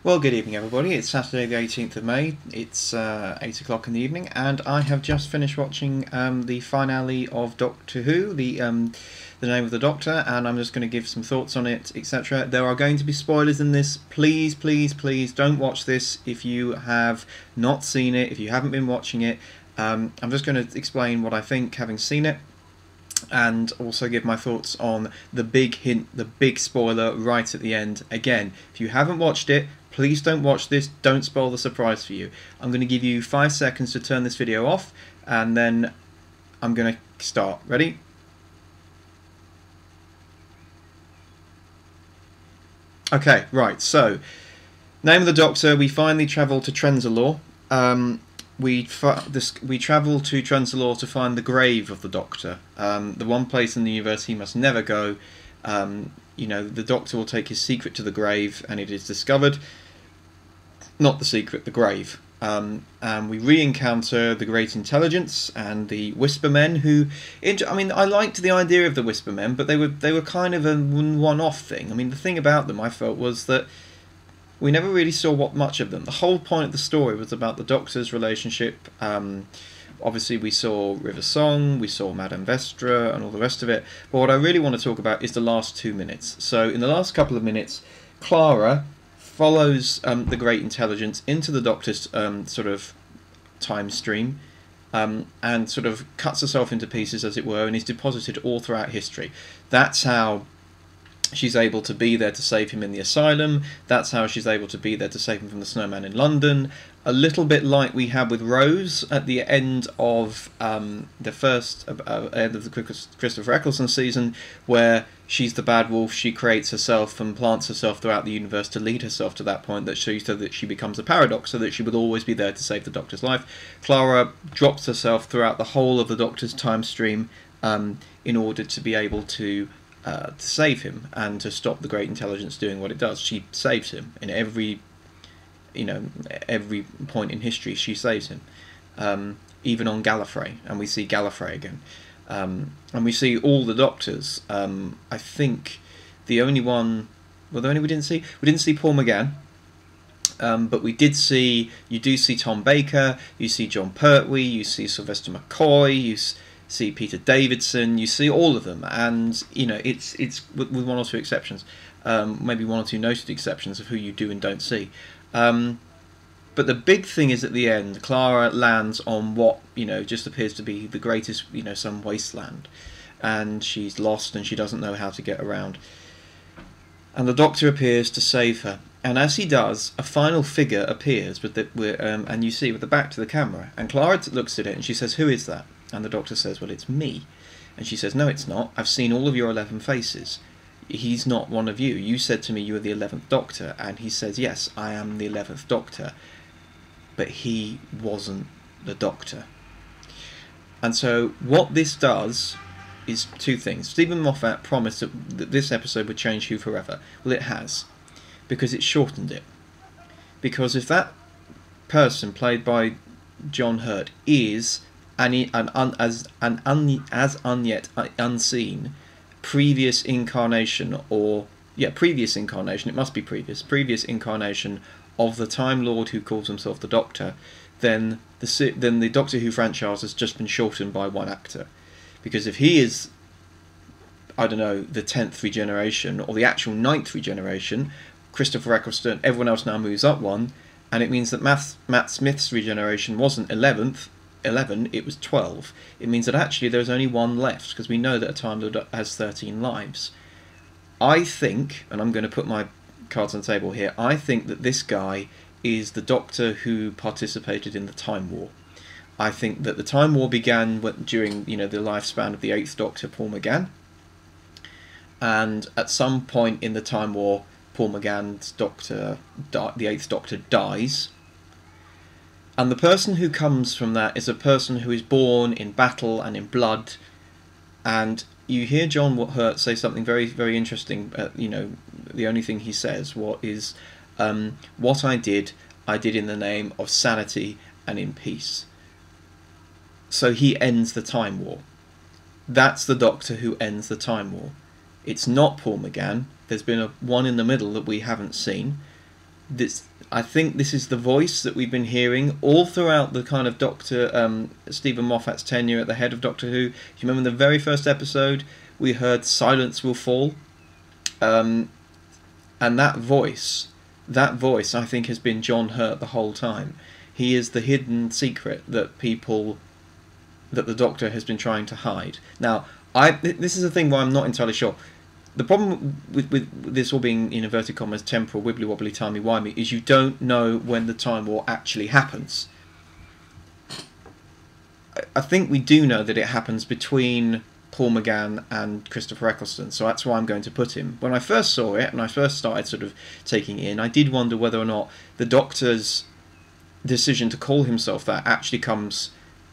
Well, good evening, everybody. It's Saturday, the 18th of May. It's 8 o'clock in the evening, and I have just finished watching the finale of Doctor Who, the Name of the Doctor, and I'm just going to give some thoughts on it, etc. There are going to be spoilers in this. Please, please, please don't watch this if you have not seen it, if you haven't been watching it. I'm just going to explain what I think, having seen it, and also give my thoughts on the big hint, the big spoiler right at the end. Again, if you haven't watched it, please don't watch this, don't spoil the surprise for you. I'm going to give you 5 seconds to turn this video off, and then I'm going to start. Ready? Okay, right, so, Name of the Doctor, we finally travel to Trenzalore. We travel to Trenzalore to find the grave of the Doctor, the one place in the universe he must never go. You know, the Doctor will take his secret to the grave, and it is discovered. Not the secret, the grave. And we re-encounter the Great Intelligence and the Whispermen, who, I mean, I liked the idea of the Whispermen, but they were kind of a one-off thing. I mean, the thing about them, I felt, was that we never really saw much of them. The whole point of the story was about the Doctor's relationship. Obviously, we saw River Song, we saw Madame Vestra, and all the rest of it. But what I really want to talk about is the last 2 minutes. So, in the last couple of minutes, Clara follows the Great Intelligence into the Doctor's sort of time stream, and sort of cuts herself into pieces, as it were, and is deposited all throughout history. That's how she's able to be there to save him in the asylum. That's how she's able to be there to save him from the snowman in London. A little bit like we had with Rose at the end of the first end of the Christopher Eccleston season, where she's the bad wolf. She creates herself and plants herself throughout the universe to lead herself to that point, so that she becomes a paradox, so that she would always be there to save the Doctor's life. Clara drops herself throughout the whole of the Doctor's time stream in order to be able to save him and to stop the Great Intelligence doing what it does. She saves him in every point in history. She saves him, even on Gallifrey, and we see Gallifrey again, and we see all the Doctors. I think the only one, well, the only we didn't see Paul McGann, but we did see. You do see Tom Baker. You see John Pertwee. You see Sylvester McCoy. You see Peter Davidson, you see all of them, and you know it's with one or two exceptions, maybe one or two noted exceptions of who you do and don't see. But the big thing is at the end, Clara lands on what just appears to be the greatest, some wasteland, and she's lost and she doesn't know how to get around. And the Doctor appears to save her, and as he does, a final figure appears and you see with the back to the camera, and Clara looks at it and she says, "Who is that?" And the Doctor says, "Well, it's me." And she says, "No, it's not. I've seen all of your 11 faces. He's not one of you. You said to me you were the 11th Doctor." And he says, "Yes, I am the 11th Doctor." But he wasn't the Doctor. And so what this does is two things. Stephen Moffat promised that this episode would change Who forever. Well, it has. Because it shortened it. Because if that person played by John Hurt is as yet unseen previous incarnation, it must be previous incarnation of the Time Lord who calls himself the Doctor, then the Doctor Who franchise has just been shortened by one actor. Because if he is, I don't know, the 10th regeneration or the actual 9th regeneration, Christopher Eccleston, everyone else now moves up one, and it means that Matt Smith's regeneration wasn't 11, it was 12. It means that actually there's only one left, because we know that a Time Lord has 13 lives. I think, and I'm going to put my cards on the table here, I think that this guy is the Doctor who participated in the Time War. I think that the Time War began during the lifespan of the 8th Doctor, Paul McGann, and at some point in the Time War, Paul McGann's Doctor, the 8th Doctor, dies. And the person who comes from that is a person who is born in battle and in blood. And you hear John Hurt say something very, very interesting. The only thing he says what I did in the name of sanity and in peace. So he ends the Time War. That's the Doctor who ends the Time War. It's not Paul McGann. There's been one in the middle that we haven't seen. this, I think this is the voice that we've been hearing all throughout the kind of Doctor Stephen Moffat's tenure at the head of Doctor Who. You remember in the very first episode we heard "Silence Will Fall," and that voice, I think, has been John Hurt the whole time. He is the hidden secret that the Doctor has been trying to hide. Now, this is a thing where I'm not entirely sure. The problem with this all being, in inverted commas, temporal, wibbly wobbly, timey wimey, is you don't know when the Time War actually happens. I think we do know that it happens between Paul McGann and Christopher Eccleston, so that's why I'm going to put him. When I first saw it, and I first started sort of taking it in, I did wonder whether or not the Doctor's decision to call himself that actually comes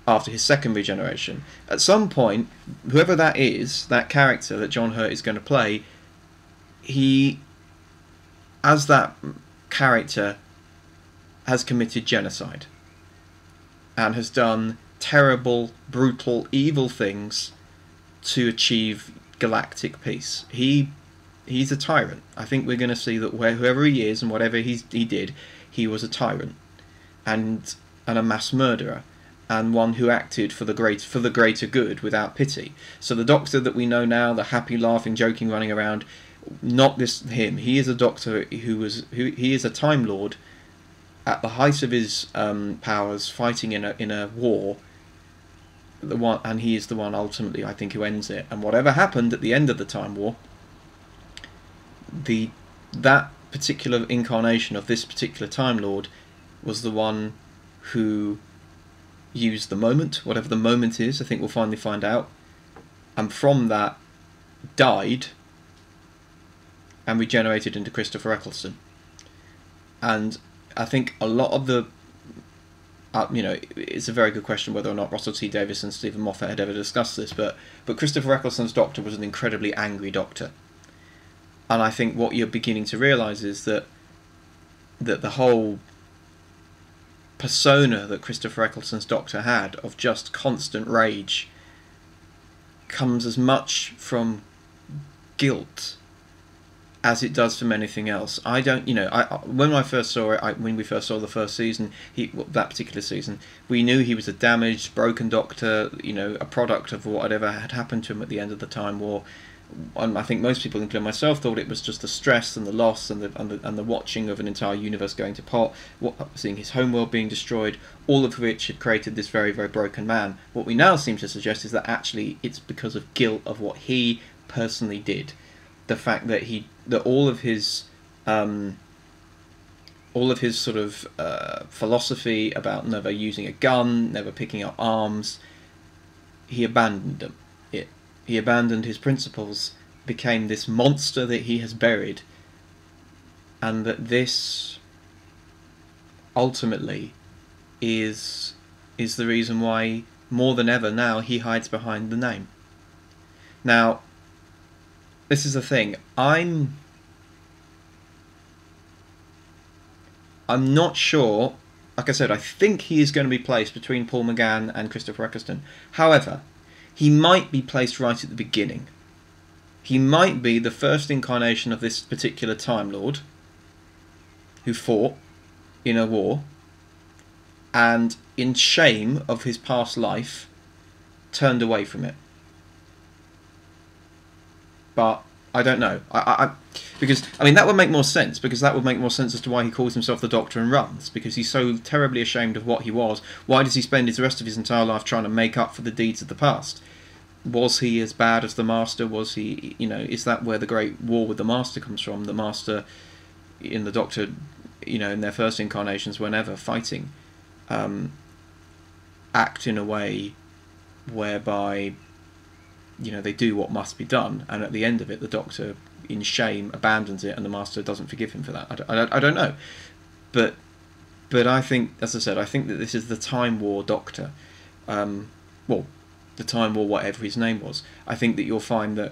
after his second regeneration. At some point, whoever that is, that character that John Hurt is going to play, he, as that character, has committed genocide and has done terrible, brutal, evil things to achieve galactic peace. He's a tyrant. I think we're going to see that whoever he is and whatever he did, he was a tyrant and a mass murderer, and one who acted for the greater good without pity. So the Doctor that we know now, the happy, laughing, joking, running around, not him. He is a Doctor who is a Time Lord at the height of his powers, fighting in a war. And he is the one ultimately, I think, who ends it. And whatever happened at the end of the Time War, that particular incarnation of this particular Time Lord was the one who used the moment, whatever the moment is. I think we'll finally find out, and from that died and regenerated into Christopher Eccleston. And I think a lot of the it's a very good question whether or not Russell T Davies and Stephen Moffat had ever discussed this, but Christopher Eccleston's Doctor was an incredibly angry Doctor, and I think what you're beginning to realise is that the whole persona that Christopher Eccleston's Doctor had of just constant rage comes as much from guilt as it does from anything else. I don't, when I first saw it, when we first saw the first season, that particular season, we knew he was a damaged, broken Doctor, a product of whatever had happened to him at the end of the Time War. And I think most people, including myself, thought it was just the stress and the loss and the watching of an entire universe going to pot, seeing his homeworld being destroyed, all of which had created this very, very broken man. What we now seem to suggest is that actually it's because of guilt of what he personally did. The fact that all of his sort of philosophy about never using a gun, never picking up arms, he abandoned them. He abandoned his principles, became this monster that he has buried, and that this ultimately is the reason why, more than ever now, he hides behind the name. Now, this is the thing. I'm not sure. Like I said, I think he is going to be placed between Paul McGann and Christopher Eccleston. However, he might be placed right at the beginning. He might be the first incarnation of this particular Time Lord who fought in a war and, in shame of his past life, turned away from it. But I don't know. Because that would make more sense. Because that would make more sense as to why he calls himself the Doctor and runs. Because he's so terribly ashamed of what he was. Why does he spend the rest of his entire life trying to make up for the deeds of the past? Was he as bad as the Master? Was he, is that where the great war with the Master comes from? The Master, in the Doctor, in their first incarnations, whenever fighting, act in a way whereby they do what must be done, and at the end of it the Doctor in shame abandons it and the Master doesn't forgive him for that. I don't know, but I think, as I said, I think that this is the Time War Doctor, the Time War whatever his name was. I think that you'll find that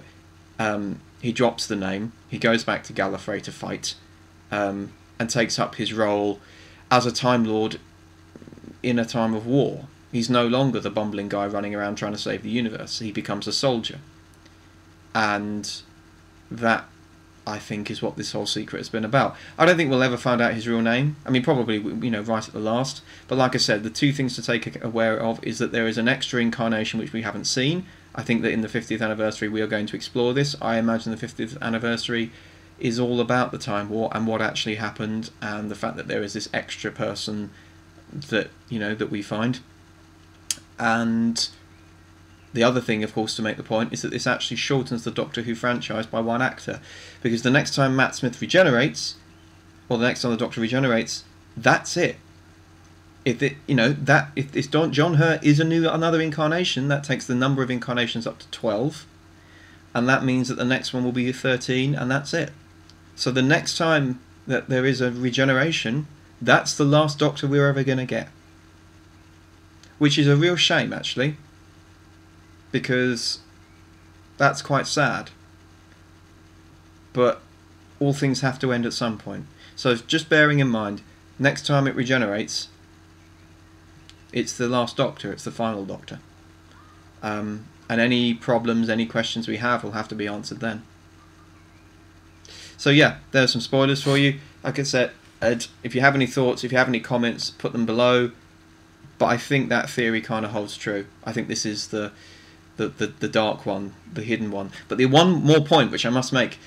he drops the name, he goes back to Gallifrey to fight, and takes up his role as a Time Lord in a time of war. He's no longer the bumbling guy running around trying to save the universe. He becomes a soldier. And that I think, is what this whole secret has been about. I don't think we'll ever find out his real name. I mean, probably, you know, right at the last. But like I said, the two things to take aware of is that there is an extra incarnation which we haven't seen. I think that in the 50th anniversary we are going to explore this. I imagine the 50th anniversary is all about the Time War and what actually happened, and the fact that there is this extra person that, you know, that we find. And the other thing, of course, to make the point, is that this actually shortens the Doctor Who franchise by one actor, because the next time Matt Smith regenerates, or the next time the Doctor regenerates, that's it. If it, you know, that if it's John Hurt is another incarnation, that takes the number of incarnations up to 12, and that means that the next one will be 13, and that's it. So the next time that there is a regeneration, that's the last Doctor we're ever going to get, which is a real shame, actually, because that's quite sad. But all things have to end at some point. So just bearing in mind, next time it regenerates, it's the last Doctor, it's the final Doctor. And any problems, any questions we have will have to be answered then. So yeah, there's some spoilers for you. Like I said, if you have any thoughts, if you have any comments, put them below. But I think that theory kind of holds true. I think this is the dark one, the hidden one. But the one more point which I must make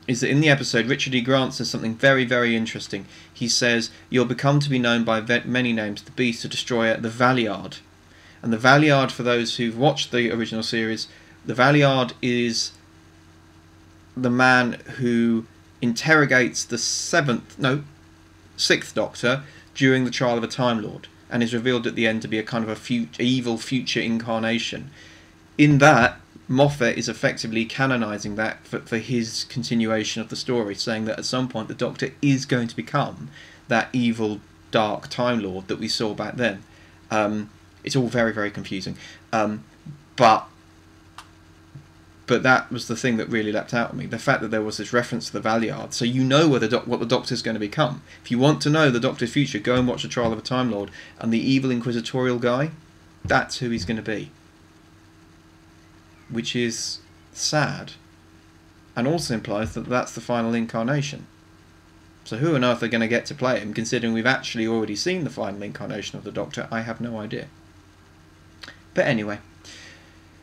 is that in the episode, Richard E. Grant says something very, very interesting. He says, "You'll become to be known by many names, the Beast, the Destroyer, the Valeyard." And the Valeyard, for those who've watched the original series, the Valeyard is the man who interrogates the sixth Doctor during the trial of a Time Lord, and is revealed at the end to be a kind of evil future incarnation. In that, Moffat is effectively canonising that for his continuation of the story, saying that at some point the Doctor is going to become that evil, dark Time Lord that we saw back then. It's all very, very confusing. But that was the thing that really leapt out at me. The fact that there was this reference to the Valeyard, so you know what the Doctor's going to become. If you want to know the Doctor's future, go and watch The Trial of a Time Lord, and the evil inquisitorial guy, that's who he's going to be. Which is sad, and also implies that that's the final incarnation. So who on earth are going to get to play him, considering we've actually already seen the final incarnation of the Doctor? I have no idea. But anyway,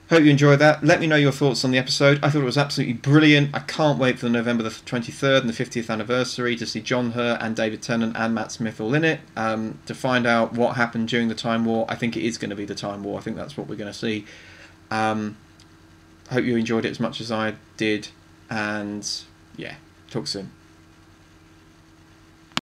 hope you enjoyed that. Let me know your thoughts on the episode. I thought it was absolutely brilliant. I can't wait for November the 23rd and the 50th anniversary to see John Hurt and David Tennant and Matt Smith all in it, to find out what happened during the Time War. I think it is going to be the Time War. I think that's what we're going to see. Hope you enjoyed it as much as I did, and yeah, talk soon.